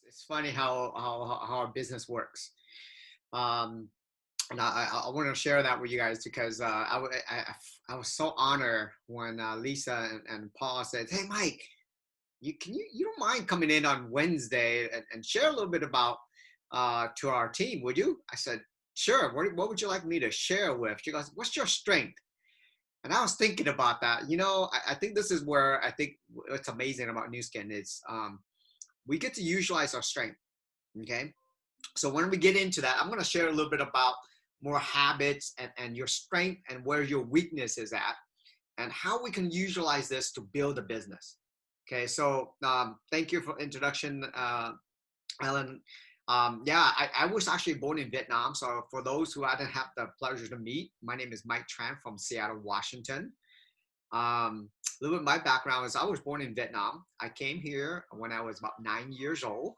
it's funny how our business works. Um, and I want to share that with you guys because I was so honored when Lisa and Paul said, "Hey, Mike, you don't mind coming in on Wednesday and share a little bit about to our team, would you?" I said, "Sure. What would you like me to share with?" She goes, "What's your strength?" And I was thinking about that. I think this is where I think what's amazing about New Skin is we get to utilize our strength. Okay. So when we get into that, I'm going to share a little bit about more habits and your strength and where your weakness is at and how we can utilize this to build a business. Okay. So thank you for introduction, Ellen. Yeah, I was actually born in Vietnam. So for those who I didn't have the pleasure to meet, my name is Mike Tran from Seattle, Washington. A little bit of my background is I was born in Vietnam. I came here when I was about 9 years old,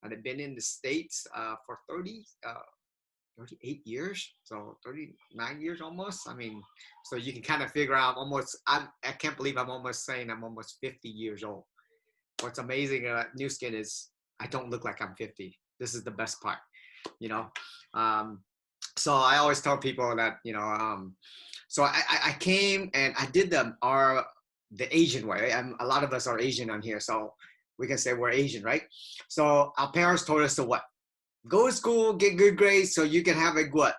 and I've been in the States for 38 years, so 39 years almost. I mean, so you can kind of figure out I can't believe I'm almost saying I'm almost 50 years old. What's amazing about New Skin is I don't look like I'm 50. This is the best part, you know. Um, so I always tell people that, so I came and I did the Asian way. And a lot of us are Asian on here, so we can say we're Asian, right? So our parents told us to what? Go to school, get good grades so you can have a what?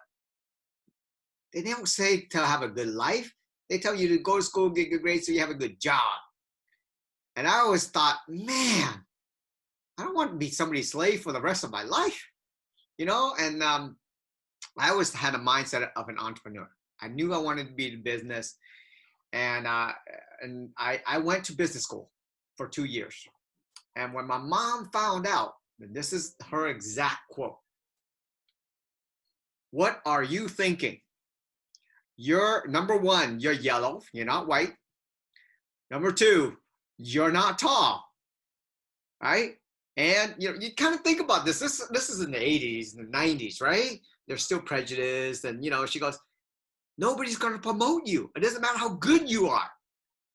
They don't say to have a good life. They tell you to go to school, get good grades so you have a good job. And I always thought, man, I don't want to be somebody's slave for the rest of my life, And I always had a mindset of an entrepreneur. I knew I wanted to be in business, and I went to business school for 2 years. And when my mom found out, and this is her exact quote, "What are you thinking? You're number one, you're yellow, you're not white. Number two, you're not tall, right? And you kind of think about this. This is in the 80s and the 90s, right? There's still prejudice, and she goes, nobody's going to promote you. It doesn't matter how good you are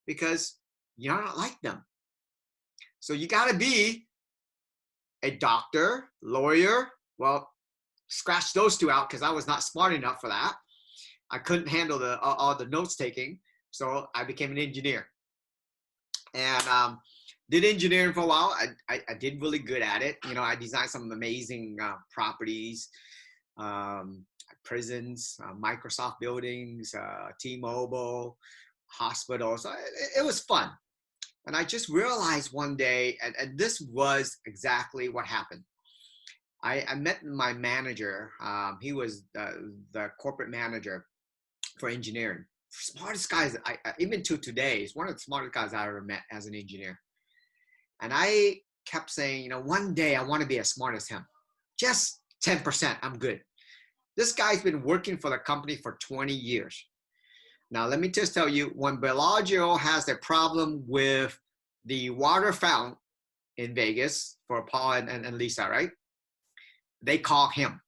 because you're not like them. So you got to be a doctor, lawyer. Well, scratch those two out because I was not smart enough for that. I couldn't handle all the notes taking, so I became an engineer and did engineering for a while. I did really good at it. I designed some amazing properties, prisons, Microsoft buildings, T-Mobile, hospitals. So it was fun. And I just realized one day, and this was exactly what happened. I met my manager. He was the corporate manager for engineering. Smartest guys, even to today, he's one of the smartest guys I ever met as an engineer. And I kept saying, one day I want to be as smart as him. Just 10%, I'm good. This guy's been working for the company for 20 years. Now, let me just tell you, when Bellagio has a problem with the water fountain in Vegas for Paul and Lisa, right? They call him.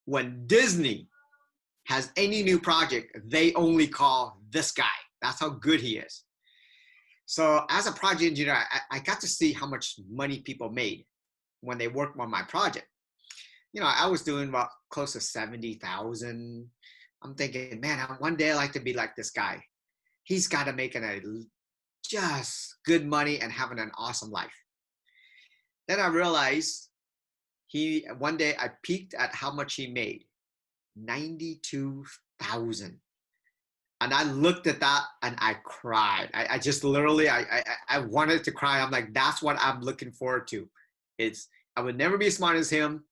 When Disney has any new project, they only call this guy. That's how good he is. So as a project engineer, I got to see how much money people made when they worked on my project. I was doing about close to 70,000. I'm thinking, man, one day I'd like to be like this guy. He's got to make just good money and having an awesome life. Then I realized one day I peeked at how much he made, 92,000. And I looked at that and I cried. I just literally, I wanted to cry. I'm like, that's what I'm looking forward to. I would never be as smart as him,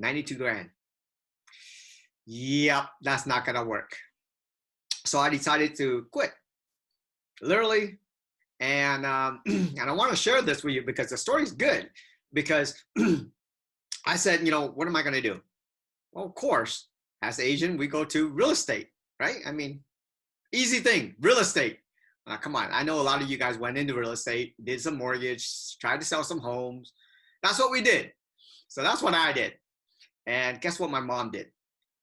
92 grand. Yep, that's not gonna work. So I decided to quit, literally. And and I want to share this with you because the story's good. Because I said, what am I gonna do? Well, of course, as Asian, we go to real estate, right? I mean, easy thing, real estate. Come on, I know a lot of you guys went into real estate, did some mortgage, tried to sell some homes. That's what we did. So that's what I did. And guess what my mom did?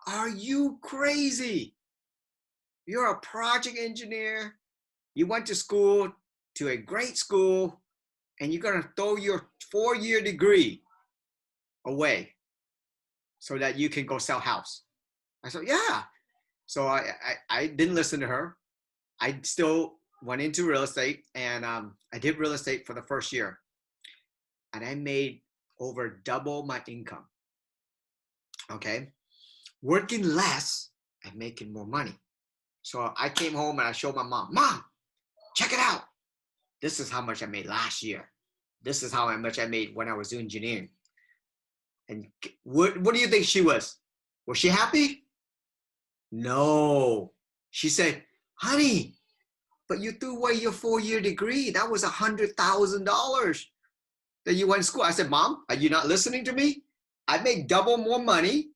Are you crazy? You're a project engineer. You went to school, to a great school, and you're going to throw your 4-year degree away so that you can go sell house. I said, yeah. So I didn't listen to her. I still went into real estate, and I did real estate for the first year, and I made over double my income. Okay. Working less and making more money. So I came home and I showed my mom, Mom, check it out. This is how much I made last year. This is how much I made when I was doing engineering. And what do you think she was? Was she happy? No. She said, honey, but you threw away your 4-year degree. That was $100,000 that you went to school. I said, Mom, are you not listening to me? I make double more money,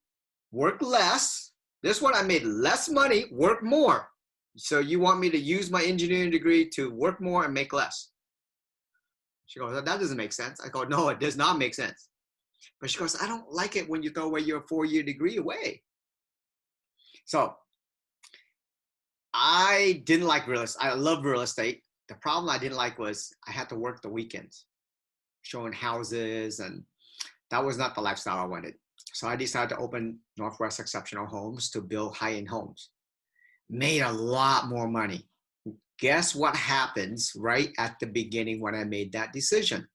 work less. This one, I made less money, work more. So you want me to use my engineering degree to work more and make less? She goes, that doesn't make sense. I go, no, it does not make sense. But she goes, I don't like it when you throw away your 4-year degree away. So I didn't like real estate. I love real estate. The problem I didn't like was I had to work the weekends, showing houses, and that was not the lifestyle I wanted. So I decided to open Northwest Exceptional Homes to build high-end homes. Made a lot more money. Guess what happens right at the beginning when I made that decision?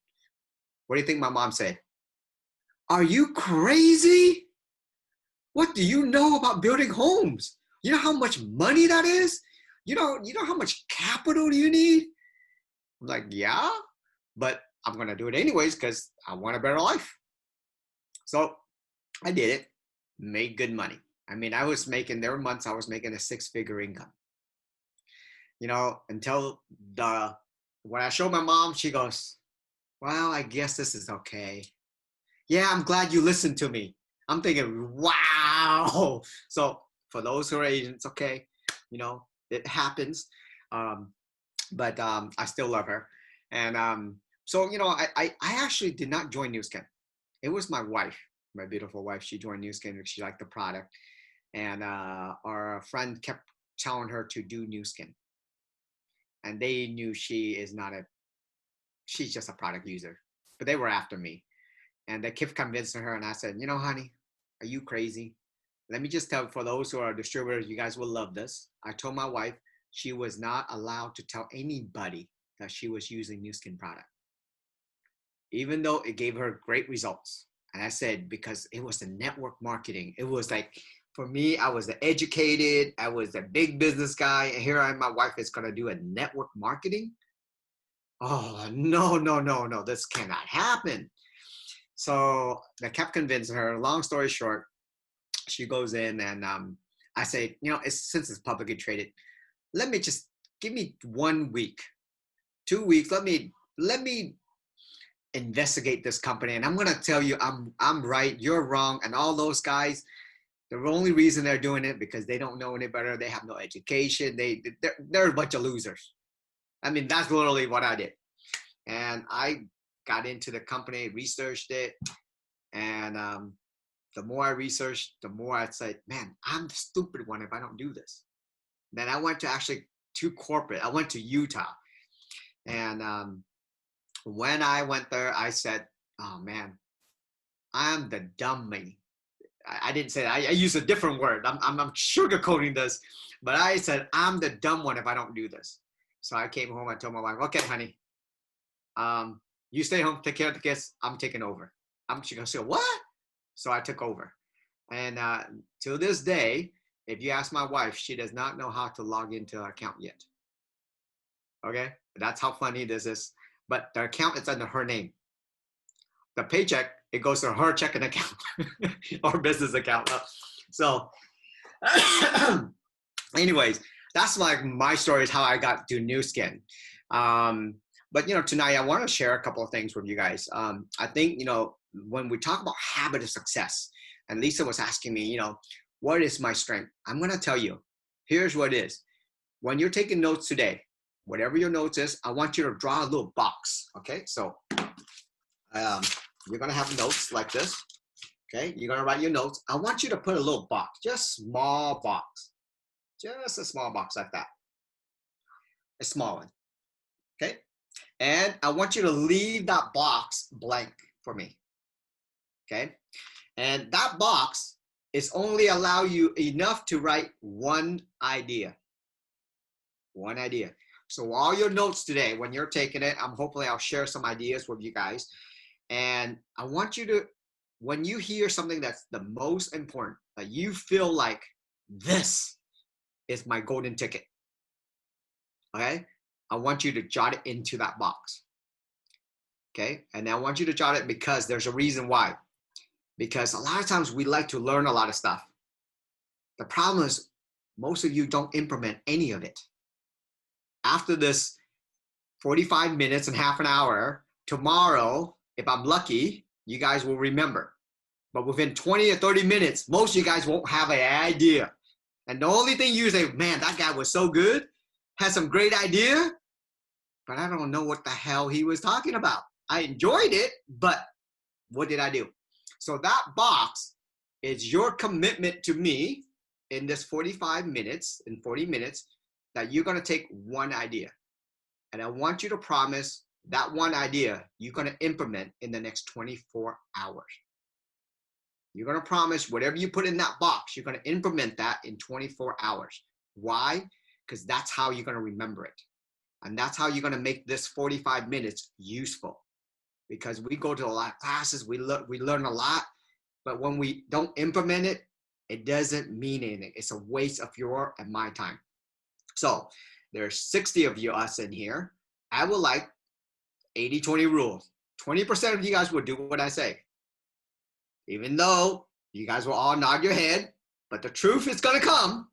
What do you think my mom said? Are you crazy? What do you know about building homes? You know how much money that is? You know how much capital you need? I'm like, yeah, but I'm going to do it anyways because I want a better life. So I did it, made good money. I mean, there were months I was making a 6-figure income. Until when I showed my mom, she goes, well, I guess this is okay. Yeah, I'm glad you listened to me. I'm thinking, wow. So for those who are agents, okay, it happens. But I still love her. And so, I actually did not join Nu Skin. It was my wife, my beautiful wife. She joined Nu Skin because she liked the product. And our friend kept telling her to do Nu Skin. And they knew she's just a product user. But they were after me. And they kept convincing her. And I said, honey, are you crazy? Let me just tell, for those who are distributors, you guys will love this. I told my wife she was not allowed to tell anybody that she was using Nu Skin product, even though it gave her great results. And I said, because it was the network marketing. It was like, for me, I was the educated, I was the big business guy, and here I am, my wife is gonna do a network marketing? Oh, no, this cannot happen. So I kept convincing her. Long story short, she goes in and I say, since it's publicly traded, give me 1 week, 2 weeks. Let me investigate this company, and I'm gonna tell you, I'm right, you're wrong, and all those guys, the only reason they're doing it because they don't know any better. They have no education. They're a bunch of losers. I mean, that's literally what I did. And I got into the company, researched it, and the more I researched, the more I'd say, man, I'm the stupid one if I don't do this. Then I went to corporate. I went to Utah. And when I went there, I said, oh man, I'm the dummy. I didn't say that. I used a different word. I'm sugarcoating this, but I said, I'm the dumb one if I don't do this. So I came home. I told my wife, okay, honey, you stay home, take care of the kids. I'm taking over. She goes, what? So I took over. And to this day, if you ask my wife, she does not know how to log into her account yet. Okay? That's how funny this is. But the account is under her name. The paycheck, it goes to her checking account or business account. So anyways, that's like my story is how I got to Nu Skin. But tonight I want to share a couple of things with you guys. I think when we talk about habit of success, and Lisa was asking me, what is my strength? I'm going to tell you, here's what it is. When you're taking notes today, whatever your notes is, I want you to draw a little box. Okay, so you're going to have notes like this. Okay, you're going to write your notes. I want you to put a little box, just small box, just a small box like that, a small one. Okay, and I want you to leave that box blank for me. Okay. And that box is only allow you enough to write one idea. One idea. So all your notes today, when you're taking it, hopefully I'll share some ideas with you guys. And I want you to, when you hear something that's the most important, that you feel like this is my golden ticket, okay? I want you to jot it into that box, okay? And I want you to jot it because there's a reason why. Because a lot of times we like to learn a lot of stuff. The problem is most of you don't implement any of it. After this 45 minutes and half an hour, tomorrow, if I'm lucky, you guys will remember. But within 20 or 30 minutes, most of you guys won't have an idea. And the only thing you say, man, that guy was so good, had some great idea, but I don't know what the hell he was talking about. I enjoyed it, but what did I do? So that box is your commitment to me in this 45 minutes, in 40 minutes, that you're gonna take one idea. And I want you to promise that one idea you're gonna implement in the next 24 hours. You're gonna promise whatever you put in that box, you're gonna implement that in 24 hours. Why? Because that's how you're gonna remember it. And that's how you're gonna make this 45 minutes useful. Because we go to a lot of classes, we learn a lot, but when we don't implement it, it doesn't mean anything. It's a waste of your and my time. So there's 60 of you us in here. I would like 80-20 rules. 20% of you guys will do what I say. Even though you guys will all nod your head, but the truth is gonna come.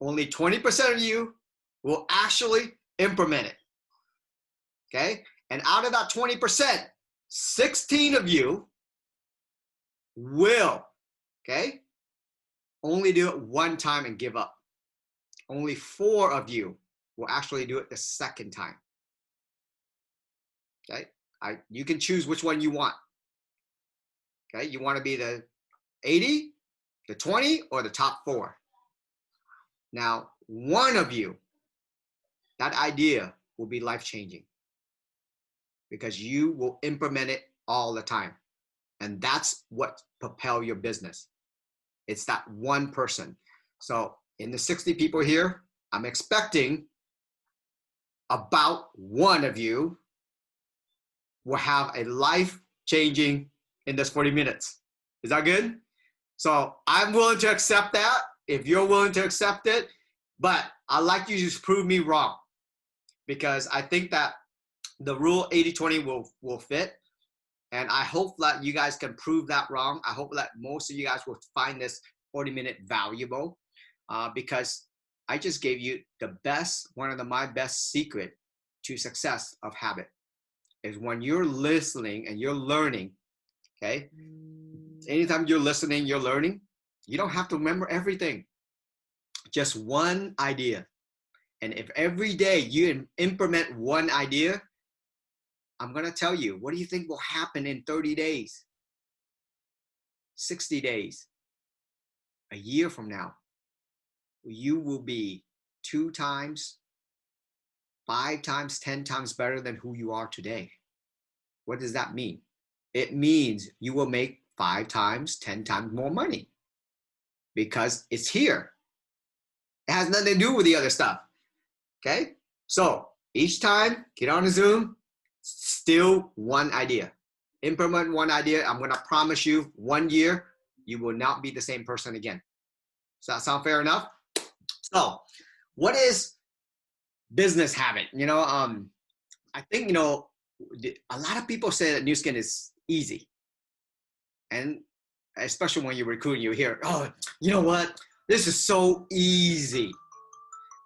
Only 20% of you will actually implement it, okay? And out of that 20%, 16 of you will, okay, only do it one time and give up. Only 4 of you will actually do it the second time, okay? You can choose which one you want, okay? You want to be the 80, the 20, or the top 4. Now, 1 of you, that idea will be life-changing because you will implement it all the time. And that's what propel your business. It's that one person. So in the 60 people here, I'm expecting about 1 of you will have a life-changing in this 40 minutes. Is that good? So I'm willing to accept that if you're willing to accept it, but I'd like you to prove me wrong because I think that the rule 80-20 will fit. And I hope that you guys can prove that wrong. I hope that most of you guys will find this 40-minute valuable because I just gave you the best, one of my best secret to success of habit is when you're listening and you're learning, okay? Anytime you're listening, you're learning, you don't have to remember everything. Just one idea. And if every day you implement one idea, I'm going to tell you, what do you think will happen in 30 days, 60 days, a year from now? You will be 2 times, 5 times, 10 times better than who you are today. What does that mean? It means you will make 5 times, 10 times more money because it's here. It has nothing to do with the other stuff. Okay? So each time, get on a Zoom, still one idea. Implement one idea. I'm going to promise you 1 year, you will not be the same person again. Does that sound fair enough? So what is business habit? I think, a lot of people say that New Skin is easy. And especially when you're recruiting, you hear, oh, you know what? This is so easy.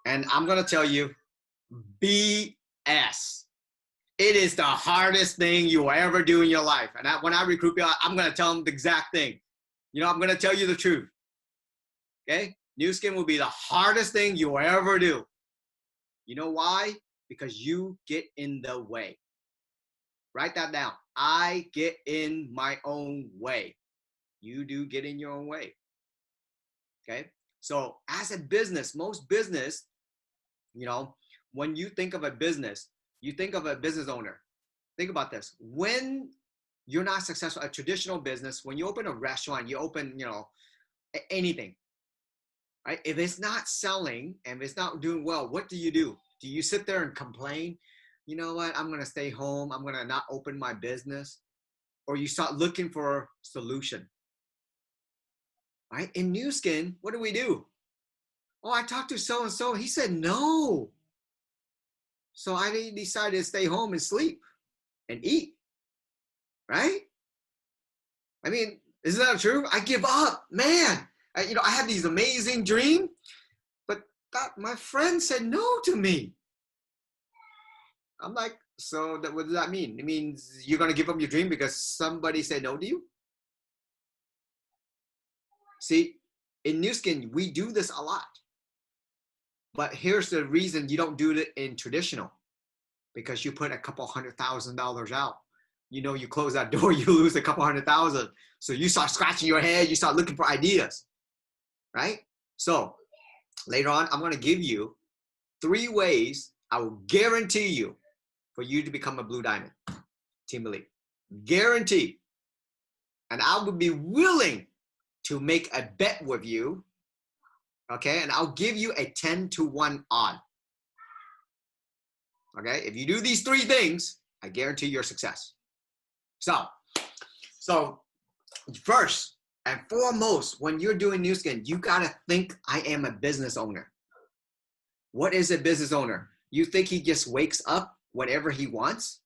And I'm going to tell you, BS. It is the hardest thing you will ever do in your life. And when I recruit people, I'm going to tell them the exact thing. I'm going to tell you the truth. Okay? New Skin will be the hardest thing you will ever do. You know why? Because you get in the way. Write that down. I get in my own way. You do get in your own way. Okay? So as a business, most business, when you think of a business, you think of a business owner. Think about this. When You're not successful. A traditional business, when you open a restaurant, you open, anything, right? If it's not selling and if it's not doing well, what do? Do you sit there and complain? You know what? I'm going to stay home. I'm going to not open my business. Or you start looking for a solution, right? In New Skin, what do? Oh, I talked to so-and-so. He said no. So I decided to stay home and sleep and eat, right? I mean, isn't that true? I give up, man. I had these amazing dreams, but my friend said no to me. I'm like, so what does that mean? It means you're going to give up your dream because somebody said no to you? See, in New Skin, we do this a lot. But here's the reason you don't do it in traditional, because you put a couple $100,000 out. You close that door, you lose a couple 100,000. So you start scratching your head, you start looking for ideas, right? So later on, I'm going to give you 3 ways I will guarantee you for you to become a Blue Diamond Team Elite. Guarantee. And I would be willing to make a bet with you, okay? And I'll give you a 10-to-1 odd. Okay? If you do these 3 things, I guarantee your success. So first and foremost, when you're doing New Skin, you got to think I am a business owner. What is a business owner? You think he just wakes up whatever he wants?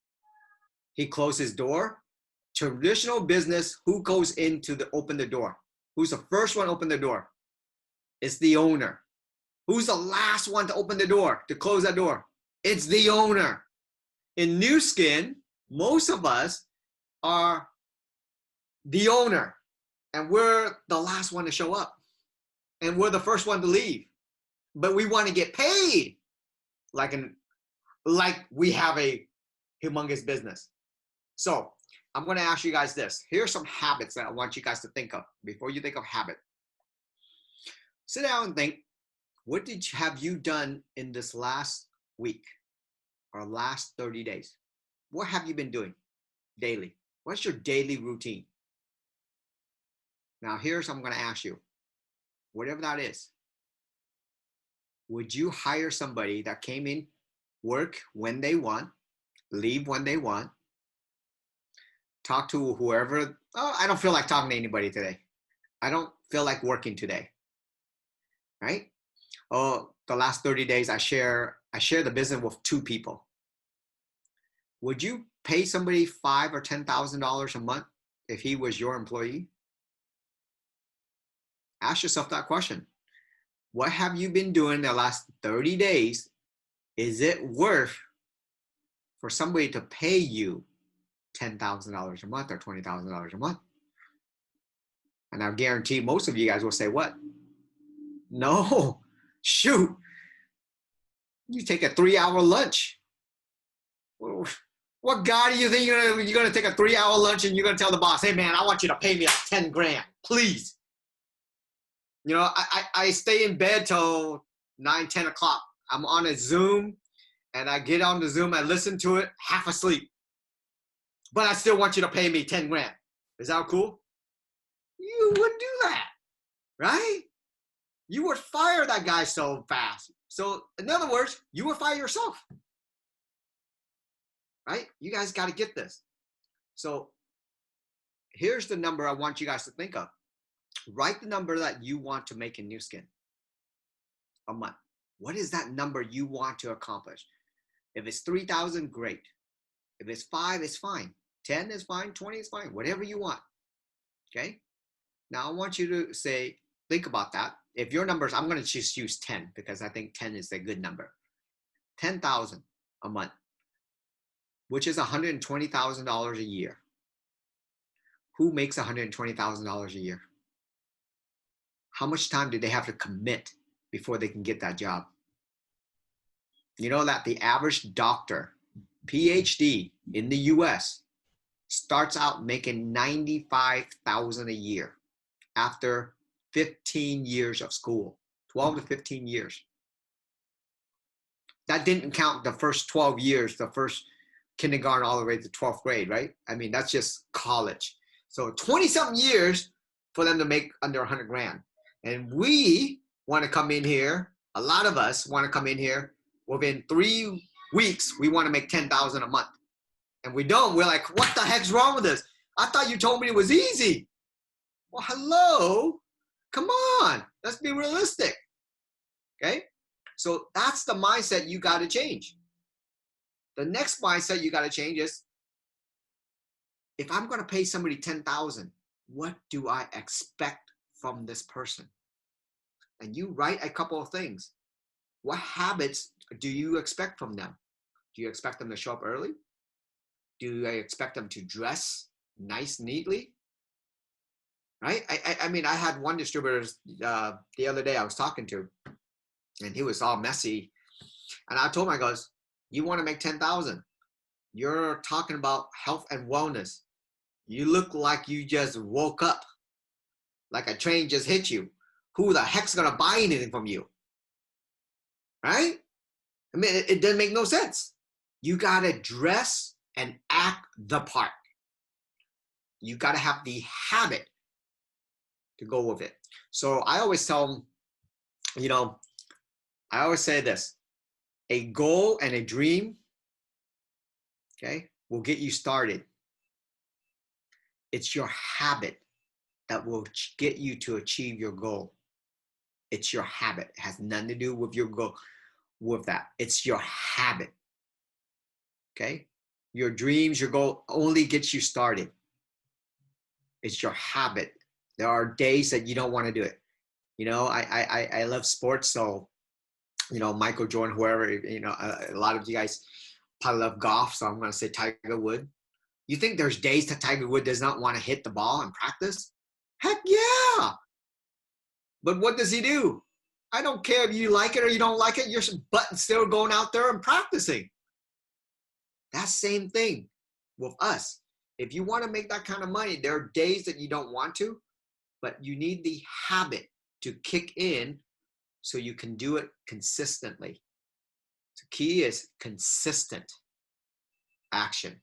He closes his door? Traditional business, who goes in to open the door? Who's the first one to open the door? It's the owner. Who's the last one to open the door, to close that door? It's the owner. In New Skin, most of us are the owner, and we're the last one to show up, and we're the first one to leave. But we want to get paid like we have a humongous business. So I'm going to ask you guys this. Here's some habits that I want you guys to think of before you think of habit. Sit down and think, what have you done in this last week or last 30 days? What have you been doing daily? What's your daily routine? Now, here's what I'm going to ask you. Whatever that is, would you hire somebody that came in, work when they want, leave when they want, talk to whoever? Oh, I don't feel like talking to anybody today. I don't feel like working today, right? Oh, the last 30 days, I share the business with 2 people. Would you pay somebody $5,000 or $10,000 a month if he was your employee? Ask yourself that question. What have you been doing the last 30 days? Is it worth for somebody to pay you $10,000 a month or $20,000 a month? And I guarantee most of you guys will say, what? No, shoot. You take a 3-hour lunch. What guy do you think you're going to take a 3-hour lunch and you're going to tell the boss, hey man, I want you to pay me like 10 grand, please. I stay in bed till 9, 10 o'clock. I'm on a Zoom and I get on the Zoom, I listen to it, half asleep. But I still want you to pay me 10 grand. Is that cool? You wouldn't do that, right? You would fire that guy so fast. So in other words, you would fire yourself, right? You guys got to get this. So here's the number I want you guys to think of. Write the number that you want to make in New Skin a month. What is that number you want to accomplish? If it's 3,000, great. If it's 5, it's fine. 10 is fine. 20 is fine. Whatever you want. Okay? Now I want you to think about that. If your numbers, I'm going to just use 10 because I think 10 is a good number. 10,000 a month, which is $120,000 a year. Who makes $120,000 a year? How much time do they have to commit before they can get that job? You know that the average doctor, PhD in the US, starts out making $95,000 a year after 15 years of school, 12 to 15 years. That didn't count the first 12 years, the first kindergarten all the way to 12th grade, right? I mean, that's just college. So 20-something years for them to make under 100 grand. And we want to come in here, a lot of us want to come in here within 3 weeks, we want to make 10,000 a month. And we don't. We're like, what the heck's wrong with this? I thought you told me it was easy. Well, hello? Come on. Let's be realistic. Okay? So that's the mindset you got to change. The next mindset you got to change is, if I'm going to pay somebody 10,000, what do I expect from this person? And you write a couple of things. What habits do you expect from them? Do you expect them to show up early? Do I expect them to dress nice, neatly? Right? I mean, I had one distributor the other day I was talking to, and he was all messy. And I told him, I goes, you want to make 10,000. You're talking about health and wellness. You look like you just woke up, like a train just hit you. Who the heck's going to buy anything from you? Right? I mean, it doesn't make no sense. You got to dress and act the part. You got to have the habit to go with it. So I always tell them, you know, I always say this, a goal and a dream, okay, will get you started. It's your habit that will get you to achieve your goal. It's your habit. It has nothing to do with your goal, with that. It's your habit. Okay? Your dreams, your goal only gets you started. It's your habit. There are days that you don't want to do it. You know, I love sports, so, you know, Michael Jordan, whoever, you know, a lot of you guys probably love golf, so I'm going to say Tiger Woods. You think there's days that Tiger Woods does not want to hit the ball and practice? Heck yeah. But what does he do? I don't care if you like it or you don't like it, your butt still going out there and practicing. That same thing with us. If you want to make that kind of money, there are days that you don't want to, but you need the habit to kick in so you can do it consistently. The key is consistent action.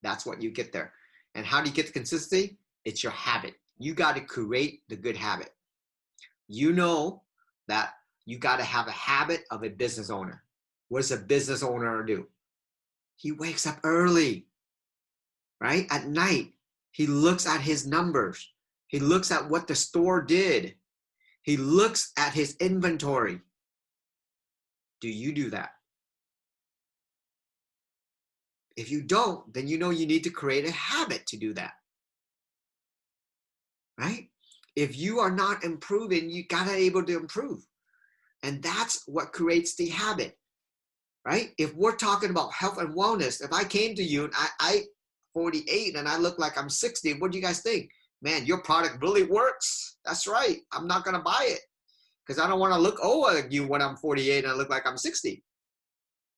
That's what you get there. And how do you get the consistency? It's your habit. You got to create the good habit. You know that you got to have a habit of a business owner. What does a business owner do? He wakes up early, right? At night, he looks at his numbers. He looks at what the store did. He looks at his inventory. Do you do that? If you don't, then you know you need to create a habit to do that, right? If you are not improving, you got to be able to improve. And that's what creates the habit, right? If we're talking about health and wellness, if I came to you and I 48 and I look like I'm 60, what do you guys think? Man, your product really works. That's right. I'm not going to buy it because I don't want to look old like you when I'm 48 and I look like I'm 60,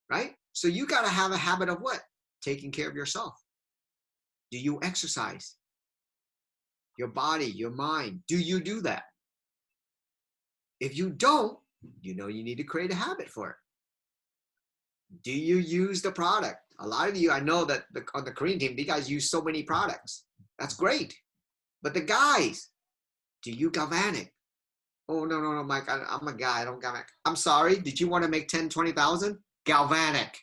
right? So you got to have a habit of what? Taking care of yourself. Do you exercise? Your body, your mind. Do you do that? If you don't, you know you need to create a habit for it. Do you use the product? A lot of you, I know that on the Korean team, you guys use so many products. That's great. But the guys, do you galvanic? Oh, no, Mike, I'm a guy. I don't galvanic. I'm sorry. Did you want to make 10, 20,000? Galvanic.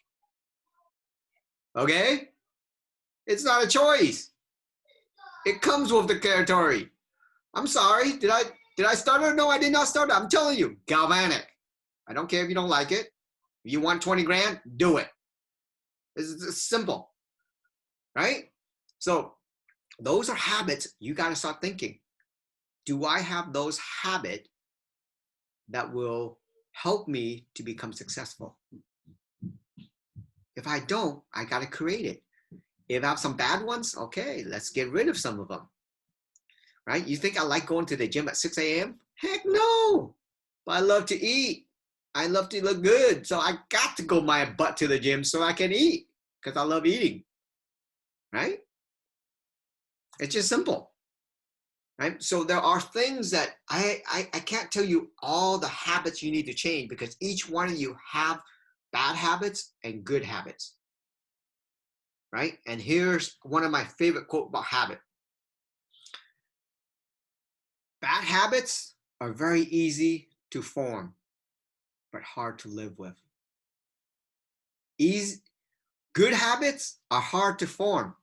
Okay? It's not a choice. It comes with the territory. I'm sorry. Did I start it? No, I did not start it. I'm telling you, galvanic. I don't care if you don't like it. If you want 20 grand, do it. It's simple, right? So those are habits you got to start thinking. Do I have those habits that will help me to become successful? If I don't, I got to create it. If I have some bad ones, okay, let's get rid of some of them, right? You think I like going to the gym at 6 a.m.? Heck no. But I love to eat. I love to look good. So I got to go my butt to the gym so I can eat because I love eating, right? It's just simple, right? So there are things that I can't tell you all the habits you need to change because each one of you have bad habits and good habits. right? And here's one of my favorite quotes about habit. Bad habits are very easy to form, but hard to live with. Easy, good habits are hard to form,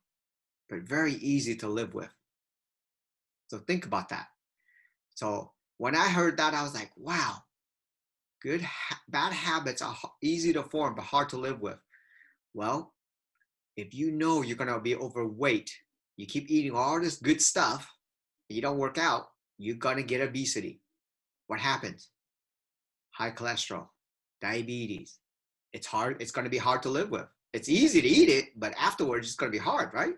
but very easy to live with. So think about that. So when I heard that, I was like, wow, bad habits are easy to form, but hard to live with. Well, if you know you're going to be overweight, you keep eating all this good stuff, and you don't work out, you're going to get obesity. What happens? High cholesterol, diabetes. It's hard. It's going to be hard to live with. It's easy to eat it, but afterwards it's going to be hard, right?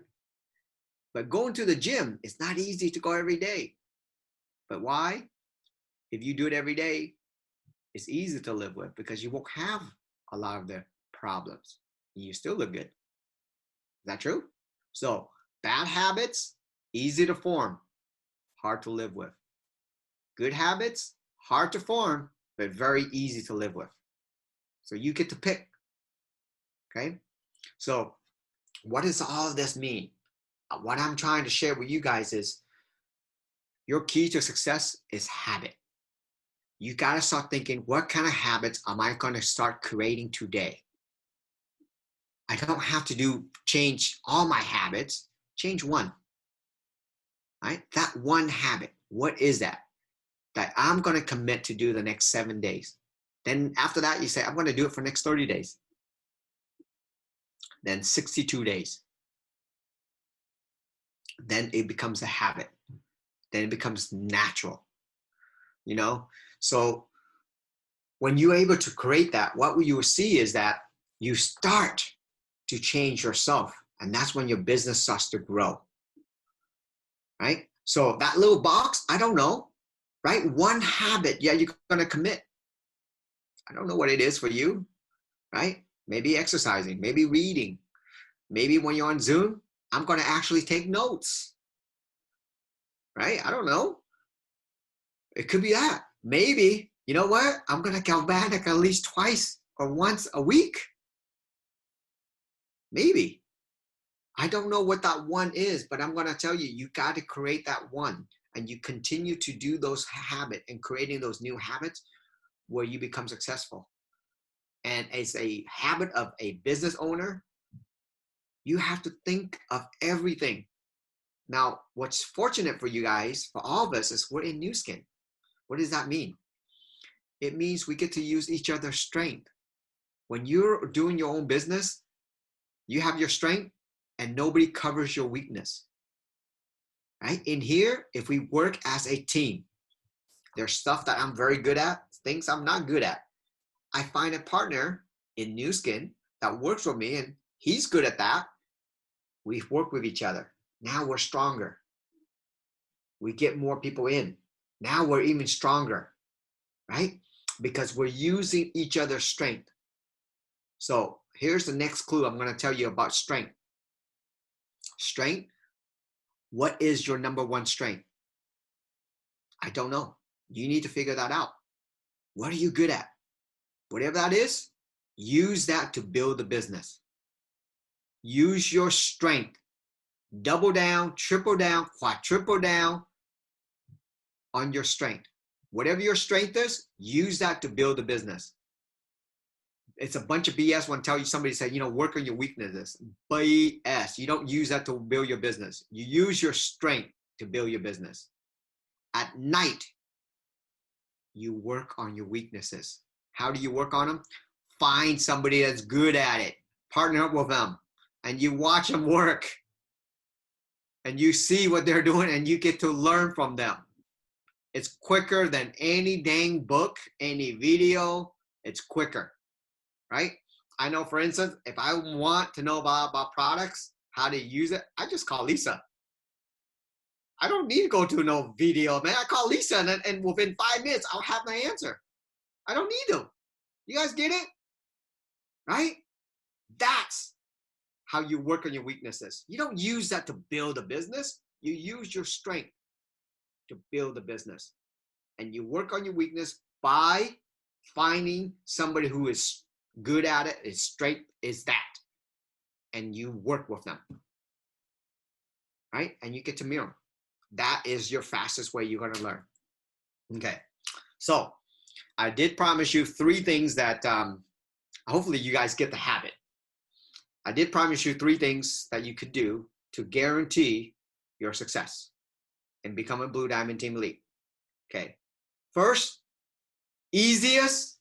But going to the gym, it's not easy to go every day. But why? If you do it every day, it's easy to live with because you won't have a lot of the problems. You still look good. Is that true? So bad habits, easy to form, hard to live with. Good habits, hard to form, but very easy to live with. So you get to pick. Okay? So what does all of this mean? What I'm trying to share with you guys is your key to success is habit. You got to start thinking, what kind of habits am I going to start creating today? I don't have to change all my habits, change one. Right? That one habit, what is that? That I'm going to commit to do the next 7 days. Then after that, you say, I'm going to do it for the next 30 days. Then 62 days. Then it becomes a habit. Then it becomes natural. You know? So when you're able to create that, what you will see is that you start to change yourself. And that's when your business starts to grow. Right? So that little box, I don't know. Right? One habit, yeah, you're going to commit. I don't know what it is for you. Right? Maybe exercising, maybe reading. Maybe when you're on Zoom, I'm going to actually take notes. Right? I don't know. It could be that. Maybe, you know what? I'm going to come back like at least twice or once a week. Maybe. I don't know what that one is, but I'm going to tell you, you got to create that one. And you continue to do those habits and creating those new habits where you become successful. And as a habit of a business owner, you have to think of everything. Now, what's fortunate for you guys, for all of us, is we're in Nu Skin. What does that mean? It means we get to use each other's strength. When you're doing your own business, you have your strength and nobody covers your weakness. Right? In here, if we work as a team, there's stuff that I'm very good at, things I'm not good at. I find a partner in Nu Skin that works with me and he's good at that. We work with each other. Now we're stronger. We get more people in. Now we're even stronger, right? Because we're using each other's strength. So here's the next clue I'm going to tell you about strength. Strength. What is your number one strength? I don't know. You need to figure that out. What are you good at? Whatever that is, use that to build the business. Use your strength. Double down, triple down, quadruple down on your strength. Whatever your strength is, use that to build a business. It's a bunch of BS when somebody say, work on your weaknesses. BS. You don't use that to build your business. You use your strength to build your business. At night, you work on your weaknesses. How do you work on them? Find somebody that's good at it. Partner up with them. And you watch them work. And you see what they're doing and you get to learn from them. It's quicker than any dang book, any video. It's quicker, right? I know, for instance, if I want to know about products, how to use it, I just call Lisa. I don't need to go to no video, man. I call Lisa and within 5 minutes, I'll have my answer. I don't need them. You guys get it? Right? That's how you work on your weaknesses. You don't use that to build a business. You use your strength to build a business. And you work on your weakness by finding somebody who is good at it, is straight, is that. and you work with them, right? And you get to mirror. That is your fastest way you're going to learn. Okay. So I did promise you 3 things that hopefully you guys get the habit. I did promise you 3 things that you could do to guarantee your success and become a Blue Diamond Team Elite. Okay. First, easiest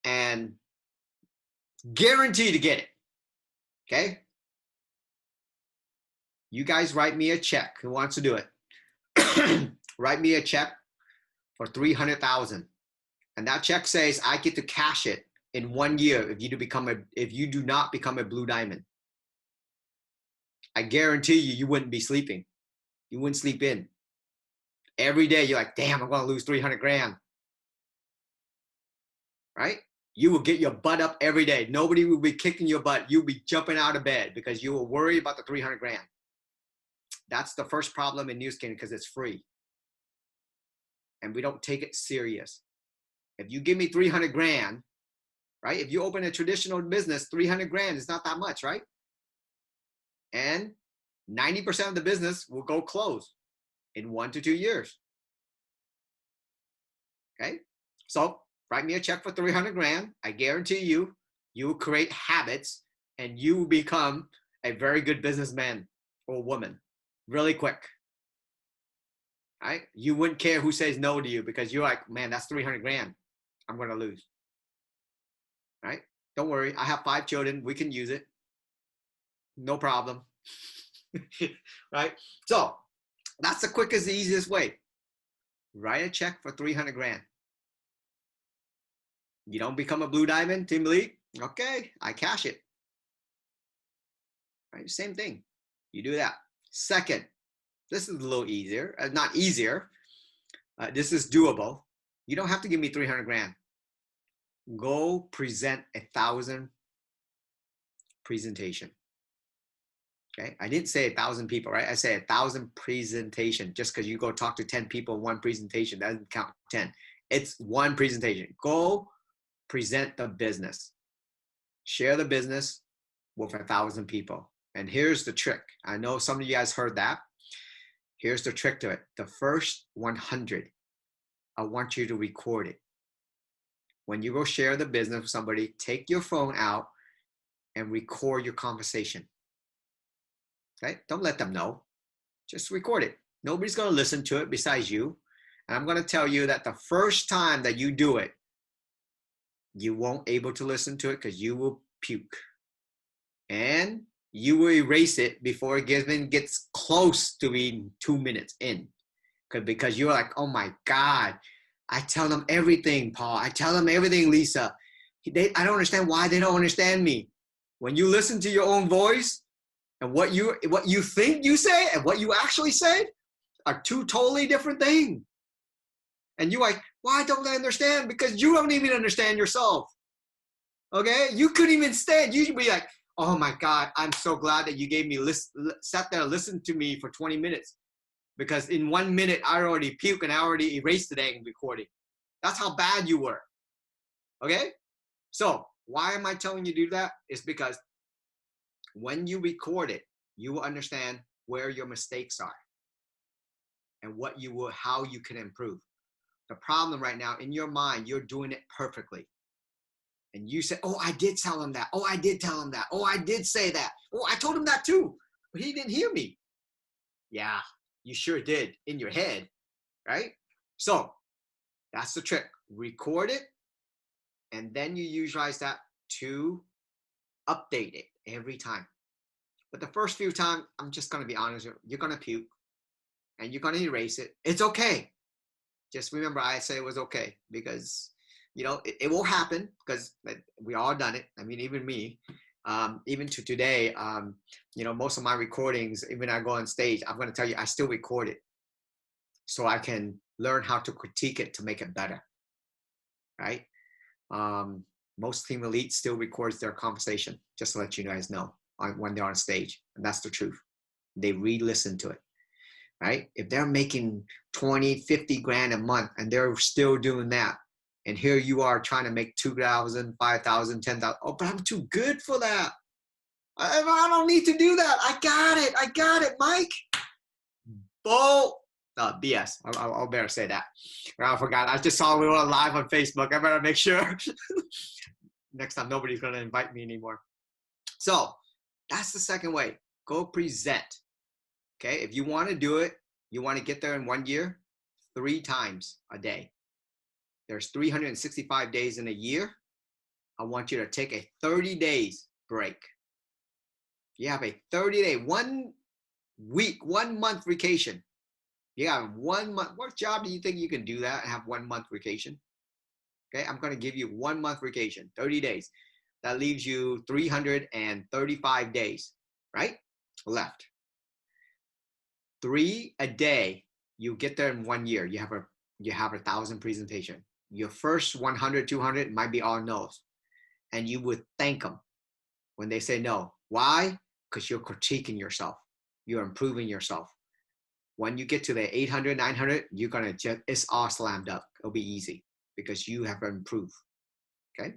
and guarantee to get it. Okay. You guys write me a check. Who wants to do it? Write me a check for $300,000. And that check says I get to cash it in 1 year if you do not become a Blue Diamond. I guarantee you wouldn't be sleeping. You wouldn't sleep in. Every day you're like, damn, I'm going to lose 300 grand. Right? You will get your butt up every day. Nobody will be kicking your butt. You'll be jumping out of bed because you will worry about the 300 grand. That's the first problem in New Skin because it's free. And we don't take it serious. If you give me 300 grand, right? If you open a traditional business, 300 grand is not that much, right? And 90% of the business will go close in 1 to 2 years. Okay? So write me a check for 300 grand. I guarantee you, you will create habits and you will become a very good businessman or woman really quick. Right? You wouldn't care who says no to you because you're like, man, that's 300 grand. I'm going to lose. Right? Don't worry. I have 5 children. We can use it. No problem. Right? So that's the quickest, easiest way. Write a check for 300 grand. You don't become a Blue Diamond Team Elite? Okay, I cash it. Right? Same thing. You do that. Second, this is a little easier. Not easier. This is doable. You don't have to give me 300 grand. Go present 1,000 presentation. Okay, I didn't say 1,000 people, right? I say 1,000 presentation. Just because you go talk to 10 people in one presentation, that doesn't count 10. It's one presentation. Go present the business. Share the business with 1,000 people. And here's the trick. I know some of you guys heard that. Here's the trick to it. The first 100, I want you to record it. When you go share the business with somebody, take your phone out and record your conversation. Okay? Don't let them know. Just record it. Nobody's going to listen to it besides you. And I'm going to tell you that the first time that you do it, you won't be able to listen to it because you will puke. And you will erase it before it gets close to being 2 minutes in. Because you're like, oh my God, I tell them everything, Paul. I tell them everything, Lisa. I don't understand why they don't understand me. When you listen to your own voice and what you think you say and what you actually say are 2 totally different things. And you're like, why don't I understand? Because you don't even understand yourself. Okay? You couldn't even stand. You'd be like, oh my God, I'm so glad that you gave me, sat there, listened to me for 20 minutes. Because in 1 minute, I already puked and I already erased the dang recording. That's how bad you were. Okay? So why am I telling you to do that? It's because when you record it, you will understand where your mistakes are and how you can improve. The problem right now, in your mind, you're doing it perfectly. And you say, oh, I did tell him that. Oh, I did tell him that. Oh, I did say that. Oh, I told him that too. But he didn't hear me. Yeah, you sure did in your head, right? So that's the trick. Record it, and then you utilize that to update it every time. But the first few times, I'm just going to be honest, you're going to puke, and you're going to erase it. It's okay. Just remember, I say it was okay because, you know, it will happen because we all done it. I mean, even me, even to today, you know, most of my recordings, even I go on stage, I'm going to tell you, I still record it so I can learn how to critique it to make it better, right? Most Team Elite still records their conversation, just to let you guys know when they're on stage. And that's the truth. They re-listen to it. Right? If they're making 20, 50 grand a month and they're still doing that, and here you are trying to make 2,000, 5,000, 10,000. Oh, but I'm too good for that. I don't need to do that. I got it, Mike. Bull. BS. I'll better say that. I forgot. I just saw we were live on Facebook. I better make sure. Next time, nobody's going to invite me anymore. So that's the second way. Go present. Okay. If you want to do it, you want to get there in 1 year, 3 times a day. There's 365 days in a year. I want you to take a 30 days break. You have a 30-day, 1 week, 1 month vacation. You have 1 month. What job do you think you can do that and have 1 month vacation? Okay, I'm going to give you 1 month vacation, 30 days. That leaves you 335 days, right? Left. 3 a day. You get there in 1 year. You have 1,000 presentation. Your first 100, 200 might be all no's. And you would thank them when they say no. Why? Because you're critiquing yourself. You're improving yourself. When you get to the 800, 900, you're going to just, it's all slammed up. It'll be easy because you have improved. Okay.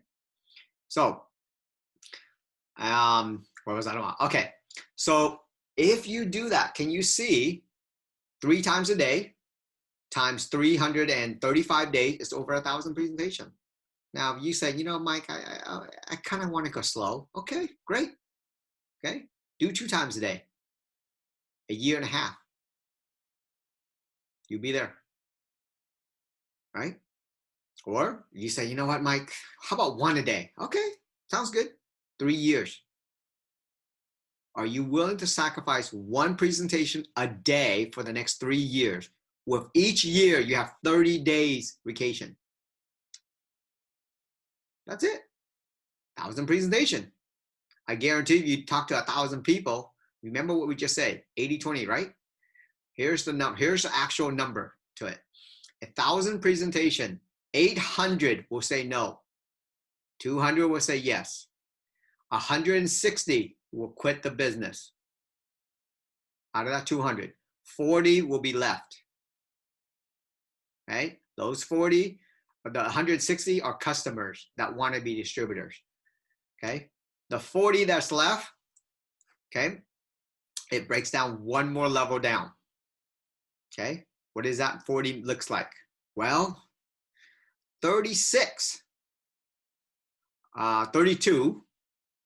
So, what was I on? Okay. So if you do that, can you see 3 times a day times 335 days is over 1,000 presentation. Now, if you say, you know, Mike, I kind of want to go slow. Okay, great. Okay. Do 2 times a day, 1.5 years. You'll be there. Right? Or you say, you know what, Mike, how about 1 a day? Okay, sounds good. 3 years. Are you willing to sacrifice 1 presentation a day for the next 3 years? With each year, you have 30 days vacation. That's it. 1,000 presentation. I guarantee you talk to 1,000 people. Remember what we just said, 80-20, right? Here's the number. Here's the actual number to it. 1,000 presentation, 800 will say no. 200 will say yes. 160 will quit the business. Out of that 200, 40 will be left. Okay? Those 40, the 160 are customers that want to be distributors. Okay? The 40 that's left, okay, it breaks down 1 more level down. Okay? What does that 40 looks like? Well, 36, 32,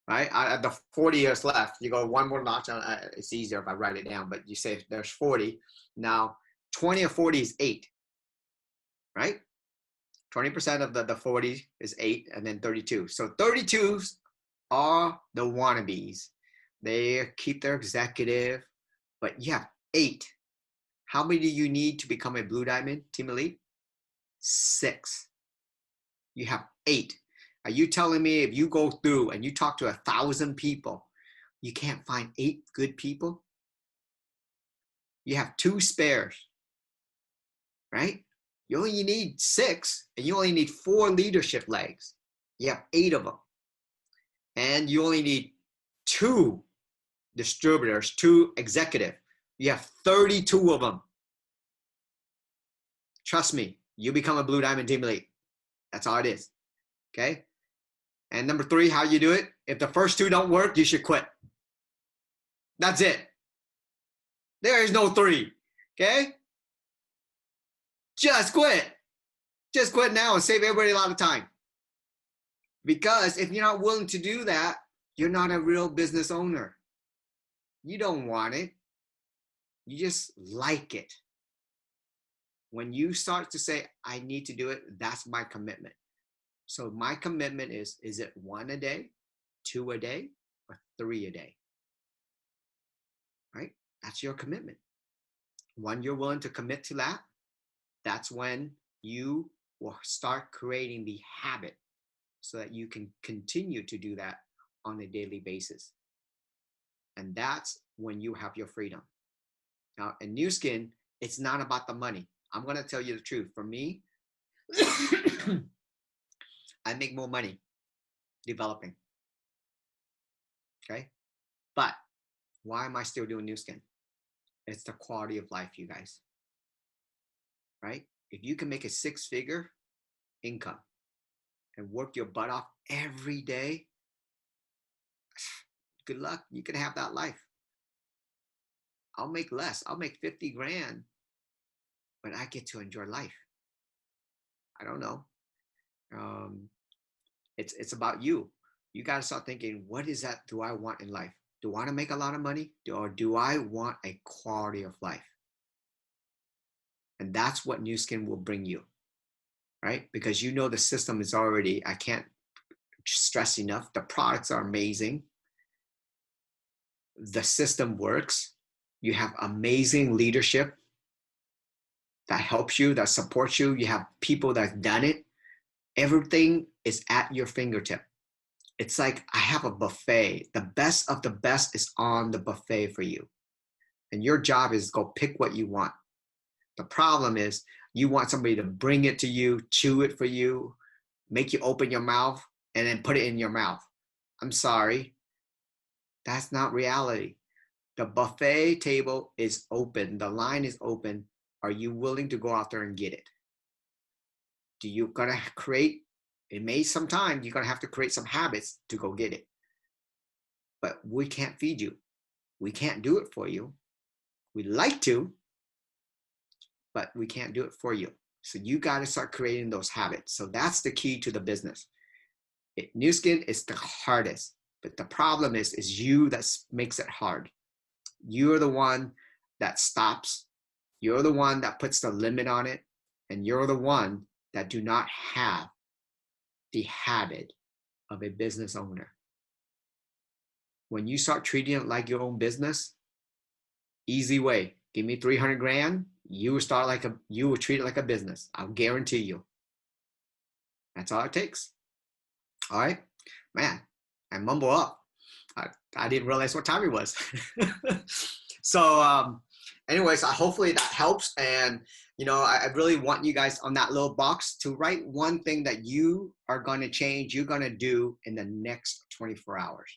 right? The 40 years left, you go 1 more notch on. It's easier if I write it down, but you say there's 40. Now, 20 of 40 is 8, right? 20% of the 40 is 8, and then 32. So 32s are the wannabes. They keep their executive, but you have 8. How many do you need to become a Blue Diamond Team Elite? 6. You have 8. Are you telling me if you go through and you talk to 1,000 people, you can't find 8 good people? You have 2 spares, right? You only need 6, and you only need 4 leadership legs. You have 8 of them. And you only need 2 distributors, 2 executive. You have 32 of them. Trust me, you become a Blue Diamond Team Elite. That's all it is. Okay? And number 3, how you do it? If the first 2 don't work, you should quit. That's it. There is no 3. Okay? Just quit. Just quit now and save everybody a lot of time. Because if you're not willing to do that, you're not a real business owner. You don't want it. You just like it. When you start to say, I need to do it, that's my commitment. So my commitment is it 1 a day, 2 a day, or 3 a day? Right? That's your commitment. When you're willing to commit to that, that's when you will start creating the habit so that you can continue to do that on a daily basis. And that's when you have your freedom. Now, in Nu Skin, it's not about the money. I'm going to tell you the truth. For me, I make more money developing. Okay? But why am I still doing Nu Skin? It's the quality of life, you guys. Right? If you can make a 6-figure income and work your butt off every day, good luck. You can have that life. I'll make less. I'll make 50 grand, but I get to enjoy life. I don't know. Um, it's about you. You got to start thinking, what is that do I want in life? Do I want to make a lot of money, or do I want a quality of life? And that's what New Skin will bring you, right? Because you know the system is already, I can't stress enough, the products are amazing. The system works. You have amazing leadership that helps you, that supports you. You have people that's done it. Everything is at your fingertip. It's like I have a buffet. The best of the best is on the buffet for you. And your job is go pick what you want. The problem is you want somebody to bring it to you, chew it for you, make you open your mouth, and then put it in your mouth. I'm sorry. That's not reality. The buffet table is open. The line is open. Are you willing to go out there and get it? Do you gonna create, it may sometimes you're gonna have to create some habits to go get it. But we can't feed you. We can't do it for you. We'd like to, but we can't do it for you. So you got to start creating those habits. So that's the key to the business. New Skin is the hardest, but the problem is you that makes it hard. You're the one that stops. You're the one that puts the limit on it. And you're the one that do not have the habit of a business owner. When you start treating it like your own business, easy way, give me 300 grand, you will treat it like a business. I'll guarantee you. That's all it takes. All right, man, I mumble up. I didn't realize what time it was. So anyways, hopefully that helps. And I really want you guys on that little box to write one thing that you are going to change, you're going to do in the next 24 hours.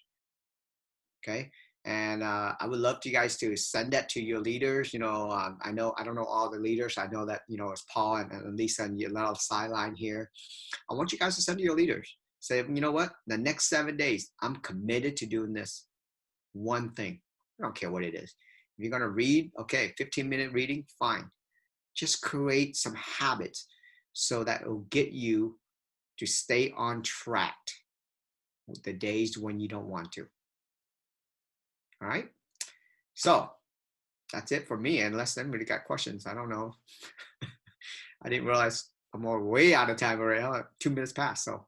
Okay. And I would love you guys to send that to your leaders. I don't know all the leaders. I know that, it's Paul and Lisa and your little sideline here. I want you guys to send to your leaders. Say, you know what? The next 7 days, I'm committed to doing this one thing. I don't care what it is. If you're going to read, okay, 15-minute reading, fine. Just create some habits so that it will get you to stay on track with the days when you don't want to. All right. So that's it for me. Unless anybody got questions, I don't know. I didn't realize I'm way out of time already. 2 minutes past. So.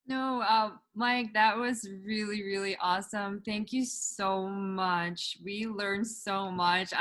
No, Mike, that was really, really awesome. Thank you so much. We learned so much.